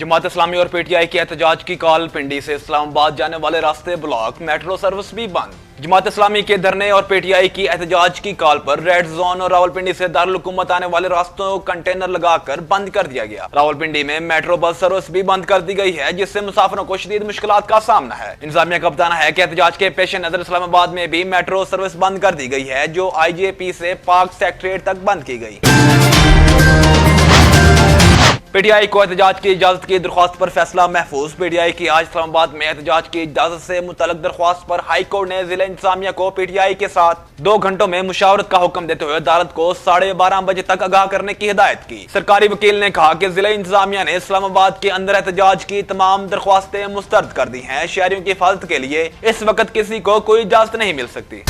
जमात इस्लामी और पीटीआई के एहतजाज की कॉल। पिंडी से इस्लामाबाद जाने वाले रास्ते ब्लॉक, मेट्रो सर्विस भी बंद। जमात इस्लामी के धरने और पीटीआई की एहतजाज की कॉल पर रेड जोन और रावलपिंडी से दारुल हुकूमत आने वाले रास्तों को कंटेनर लगाकर बंद कर दिया गया। रावलपिंडी में मेट्रो बस सर्विस भी बंद कर दी गई है, जिससे मुसाफिरों को शदीद मुश्किलात का सामना है। इंतजामिया का बताना है कि एहतजाज के पेश नजर इस्लामाबाद में भी मेट्रो सर्विस बंद कर दी गई है, जो IJP से पाक सेक्रेटरीट तक बंद की गई। पीटीआई को एहतजाज की इजाजत की दरख्वास्त पर फैसला महफूज। पीटीआई की आज इस्लामाबाद में एहतजाज की इजाजत से मुतल्लिक दरख्वास्त पर हाई कोर्ट ने जिला इंतजामिया को पीटीआई के साथ 2 घंटों में मुशावरत का हुक्म देते हुए अदालत को 12:30 बजे तक आगाह करने की हिदायत की। सरकारी वकील ने कहा कि जिला इंतजामिया ने इस्लामाबाद के अंदर एहतजाज की तमाम दरख्वास्तें मुस्तरद कर दी हैं। शहरियों की हिफाजत के लिए इस वक्त किसी को कोई इजाजत नहीं मिल सकती।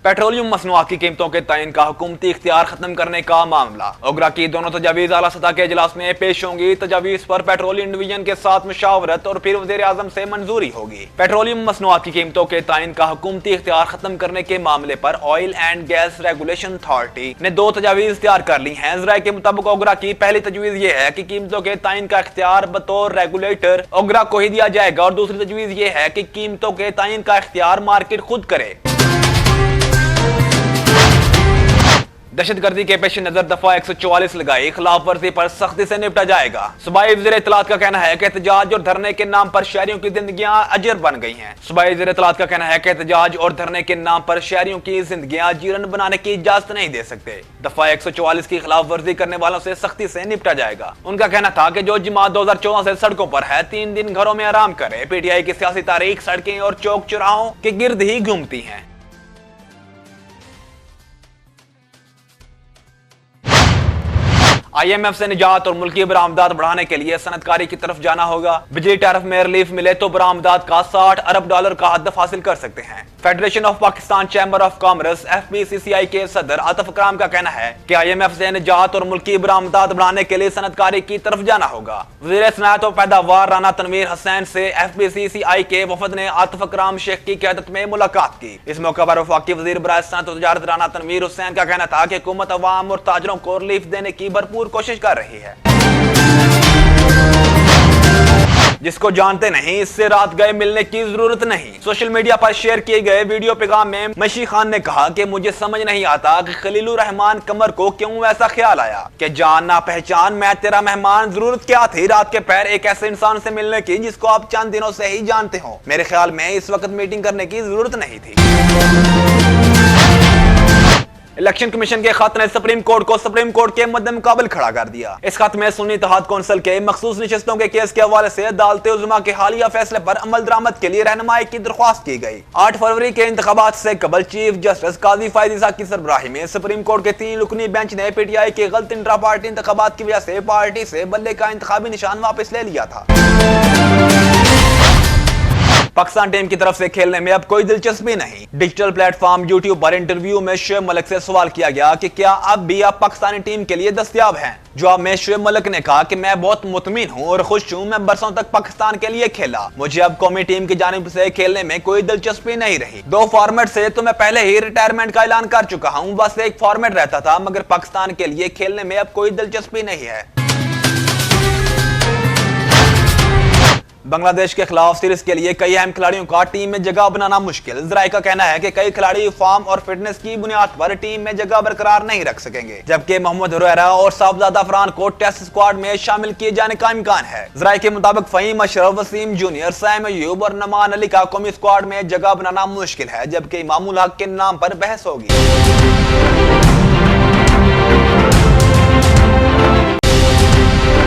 पेट्रोलियम मसनूआत की कीमतों के तयन का हुकूमती इख्तियार खत्म करने का मामला। ओगरा की दोनों तजावीज आला सतह के इजलास में पेश होंगी। तजावीज पर पेट्रोलियम डिवीजन के साथ मुशावरत और फिर वज़ीर आज़म से मंजूरी होगी। पेट्रोलियम मसनूआत की कीमतों के तयन का हुकूमती इख्तियार खत्म करने के मामले पर oil and gas regulation authority ने 2 तजावीज तैयार कर ली हैं। ज़राए के मुताबिक ओगरा की पहली तजवीज ये है कि कीमतों के तयन का इख्तियार बतौर रेगुलेटर ओगरा को ही दिया जाएगा, और दूसरी तजवीज ये है कि कीमतों के तयन का इख्तियार मार्केट खुद करे। दहशतगर्दी के पेश नजर दफा 144 लगाई, खिलाफ वर्जी पर सख्ती से निपटा जाएगा। सूबाई वज़ीर इत्तलात का कहना है कि एहतजाज और धरने के नाम पर शहरियों की जिंदगियां अजर बन गई हैं। सूबाई वज़ीर इत्तलात का कहना है कि एहतजाज और धरने के नाम पर शहरियों की जिंदगियां जीरन बनाने की इजाजत नहीं दे सकते। दफा 144 की खिलाफ वर्जी करने वालों से सख्ती से निपटा जाएगा। उनका कहना था कि जो जमात 2014 से सड़कों पर है, 3 दिन घरों में आराम करे। पीटीआई की सियासी तारीख सड़कें और चौक चौराहों के गिर्द ही घूमती है। IMF से निजात और मुल्की बरामदात बढ़ाने के लिए सनतकारी की तरफ जाना होगा। बिजली टैरिफ में रिलीफ मिले तो बरामदात का $60 अरब का हदफ हासिल कर सकते हैं। Federation of Pakistan chamber of commerce FPCCI के सदर आतिफ इकराम का कहना है कि IMF से निजात और मुल्की बरामदात बढ़ाने के लिए सनतकारी की तरफ जाना होगा। वज़ीर सनात और पैदावार राना तनवीर हुसैन से FPCCI के वफद ने आतिफ इकराम शेख की क़यादत में मुलाकात की। इस मौके पर वफाकी वज़ीर बराए सनत और तजारत राना तनवीर हुसैन का कहना था कि हुकूमत अवाम और ताजरों को रिलीफ देने की भरपूर कोशिश कर रही है। जिसको जानते नहीं, इससे रात गए मिलने की जरूरत नहीं। सोशल मीडिया पर शेयर किए गए वीडियो पैगाम में मशी खान ने कहा कि मुझे समझ नहीं आता कि खलीलुर रहमान कमर को क्यों ऐसा ख्याल आया कि जान ना पहचान मैं तेरा मेहमान। जरूरत क्या थी रात के पैर एक ऐसे इंसान से मिलने की जिसको आप चंद दिनों से ही जानते हो। मेरे ख्याल में इस वक्त मीटिंग करने की जरूरत नहीं थी। इलेक्शन कमीशन के खत ने सुप्रीम कोर्ट को सुप्रीम कोर्ट के मद्देमुकाबिल खड़ा कर दिया। इस खत में सुन्नी इत्तेहाद कौंसिल के मखसूस नशिस्तों के केस के हवाले से अदालत उज़्मा के हालिया फैसले पर अमल दरामद के लिए रहनुमाई की दरख्वास्त की गई। 8 फरवरी के इंतखाबात से कबल चीफ जस्टिस काजी फायद की सरबराही में सुप्रीम कोर्ट के 3 रुकनी बेंच ने पीटीआई के गलत इंट्रा पार्टी इंतखाबात की वजह से पार्टी से बल्ले का इंतखाबी निशान वापस ले लिया था। पाकिस्तान टीम की तरफ से खेलने में अब कोई दिलचस्पी नहीं। डिजिटल प्लेटफॉर्म YouTube पर इंटरव्यू में शुएब मलिक से सवाल किया गया कि क्या अब भी आप पाकिस्तानी टीम के लिए दस्तयाब हैं। जवाब में शुएब मलिक ने कहा कि मैं बहुत मुतमिन हूं और खुश हूं। मैं बरसों तक पाकिस्तान के लिए खेला, मुझे अब कौमी टीम की जानिब से खेलने में कोई दिलचस्पी नहीं रही। 2 फॉर्मेट से तो मैं पहले ही रिटायरमेंट का ऐलान कर चुका हूं। बस एक फॉर्मेट रहता था, मगर पाकिस्तान के लिए खेलने में अब कोई दिलचस्पी नहीं है। बांग्लादेश के खिलाफ सीरीज के लिए कई अहम खिलाड़ियों का टीम में जगह बनाना मुश्किल। ज़राए का कहना है कि कई खिलाड़ी फॉर्म और फिटनेस की बुनियाद पर टीम में जगह बरकरार नहीं रख सकेंगे, जबकि मोहम्मद हुरैरा और साहबजादा फरहान को टेस्ट स्क्वाड में शामिल किए जाने का इम्कान है। ज़राए के मुताबिक फ़हीम अशरफ, वसीम जूनियर, साइम अयूब और नमान अली का कौमी स्क्वाड में जगह बनाना मुश्किल है, जबकि इमामुल हक के नाम पर बहस होगी।